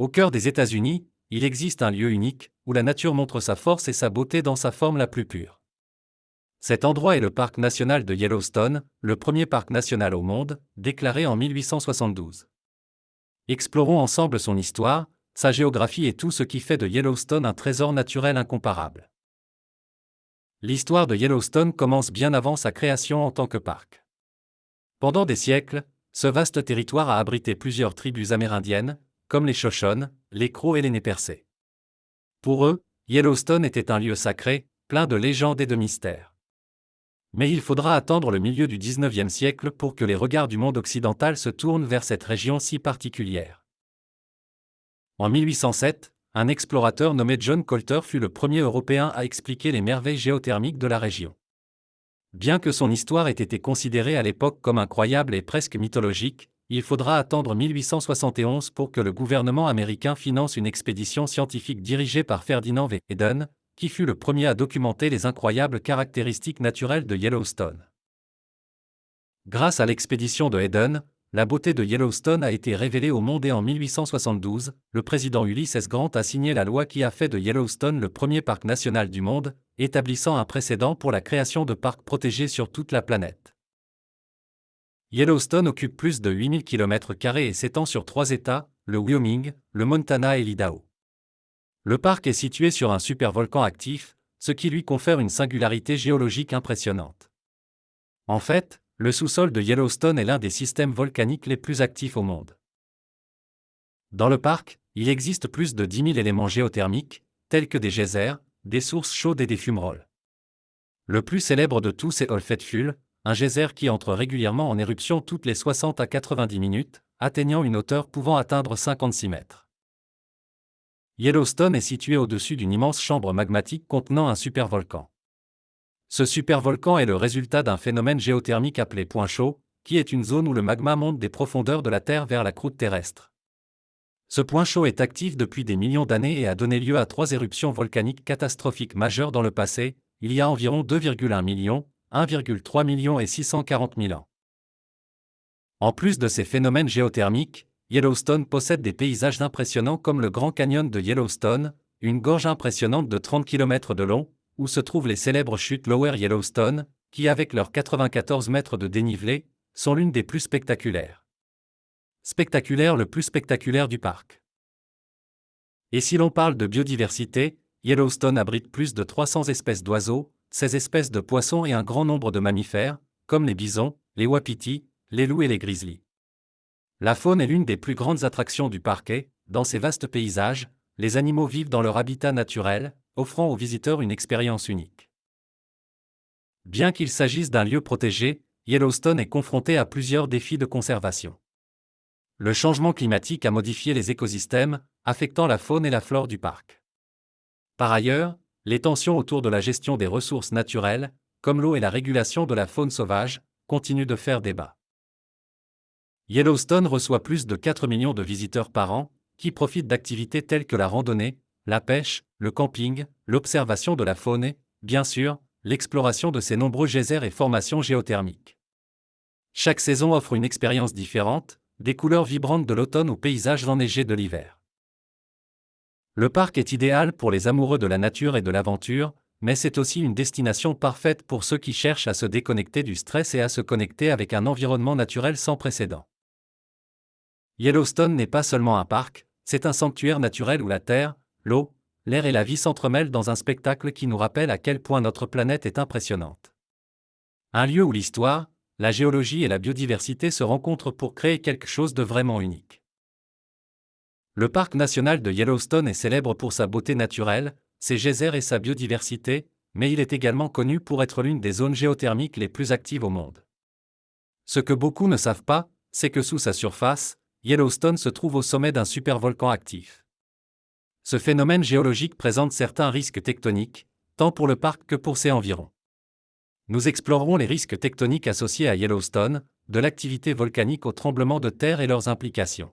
Au cœur des États-Unis, il existe un lieu unique, où la nature montre sa force et sa beauté dans sa forme la plus pure. Cet endroit est le parc national de Yellowstone, le premier parc national au monde, déclaré en 1872. Explorons ensemble son histoire, sa géographie et tout ce qui fait de Yellowstone un trésor naturel incomparable. L'histoire de Yellowstone commence bien avant sa création en tant que parc. Pendant des siècles, ce vaste territoire a abrité plusieurs tribus amérindiennes, comme les Shoshones, les Crows et les Nez Percés. Pour eux, Yellowstone était un lieu sacré, plein de légendes et de mystères. Mais il faudra attendre le milieu du XIXe siècle pour que les regards du monde occidental se tournent vers cette région si particulière. En 1807, un explorateur nommé John Colter fut le premier Européen à expliquer les merveilles géothermiques de la région. Bien que son histoire ait été considérée à l'époque comme incroyable et presque mythologique, il faudra attendre 1871 pour que le gouvernement américain finance une expédition scientifique dirigée par Ferdinand V. Hayden, qui fut le premier à documenter les incroyables caractéristiques naturelles de Yellowstone. Grâce à l'expédition de Hayden, la beauté de Yellowstone a été révélée au monde et en 1872, le président Ulysses S. Grant a signé la loi qui a fait de Yellowstone le premier parc national du monde, établissant un précédent pour la création de parcs protégés sur toute la planète. Yellowstone occupe plus de 8000 km² et s'étend sur 3 États, le Wyoming, le Montana et l'Idaho. Le parc est situé sur un supervolcan actif, ce qui lui confère une singularité géologique impressionnante. En fait, le sous-sol de Yellowstone est l'un des systèmes volcaniques les plus actifs au monde. Dans le parc, il existe plus de 10 000 éléments géothermiques, tels que des geysers, des sources chaudes et des fumerolles. Le plus célèbre de tous est Olfett Fuel, un geyser qui entre régulièrement en éruption toutes les 60 à 90 minutes, atteignant une hauteur pouvant atteindre 56 mètres. Yellowstone est situé au-dessus d'une immense chambre magmatique contenant un supervolcan. Ce supervolcan est le résultat d'un phénomène géothermique appelé point chaud, qui est une zone où le magma monte des profondeurs de la Terre vers la croûte terrestre. Ce point chaud est actif depuis des millions d'années et a donné lieu à 3 éruptions volcaniques catastrophiques majeures dans le passé, il y a environ 2,1 millions, 1,3 million et 640 000 ans. En plus de ces phénomènes géothermiques, Yellowstone possède des paysages impressionnants comme le Grand Canyon de Yellowstone, une gorge impressionnante de 30 km de long, où se trouvent les célèbres chutes Lower Yellowstone, qui avec leurs 94 mètres de dénivelé, sont l'une des plus spectaculaires. Spectaculaire le plus spectaculaire du parc. Et si l'on parle de biodiversité, Yellowstone abrite plus de 300 espèces d'oiseaux, 16 espèces de poissons et un grand nombre de mammifères, comme les bisons, les wapitis, les loups et les grizzlies. La faune est l'une des plus grandes attractions du parc et, dans ces vastes paysages, les animaux vivent dans leur habitat naturel, offrant aux visiteurs une expérience unique. Bien qu'il s'agisse d'un lieu protégé, Yellowstone est confronté à plusieurs défis de conservation. Le changement climatique a modifié les écosystèmes, affectant la faune et la flore du parc. Par ailleurs, les tensions autour de la gestion des ressources naturelles, comme l'eau et la régulation de la faune sauvage, continuent de faire débat. Yellowstone reçoit plus de 4 millions de visiteurs par an, qui profitent d'activités telles que la randonnée, la pêche, le camping, l'observation de la faune et, bien sûr, l'exploration de ses nombreux geysers et formations géothermiques. Chaque saison offre une expérience différente, des couleurs vibrantes de l'automne aux paysages enneigés de l'hiver. Le parc est idéal pour les amoureux de la nature et de l'aventure, mais c'est aussi une destination parfaite pour ceux qui cherchent à se déconnecter du stress et à se connecter avec un environnement naturel sans précédent. Yellowstone n'est pas seulement un parc, c'est un sanctuaire naturel où la terre, l'eau, l'air et la vie s'entremêlent dans un spectacle qui nous rappelle à quel point notre planète est impressionnante. Un lieu où l'histoire, la géologie et la biodiversité se rencontrent pour créer quelque chose de vraiment unique. Le parc national de Yellowstone est célèbre pour sa beauté naturelle, ses geysers et sa biodiversité, mais il est également connu pour être l'une des zones géothermiques les plus actives au monde. Ce que beaucoup ne savent pas, c'est que sous sa surface, Yellowstone se trouve au sommet d'un supervolcan actif. Ce phénomène géologique présente certains risques tectoniques, tant pour le parc que pour ses environs. Nous explorerons les risques tectoniques associés à Yellowstone, de l'activité volcanique aux tremblements de terre et leurs implications.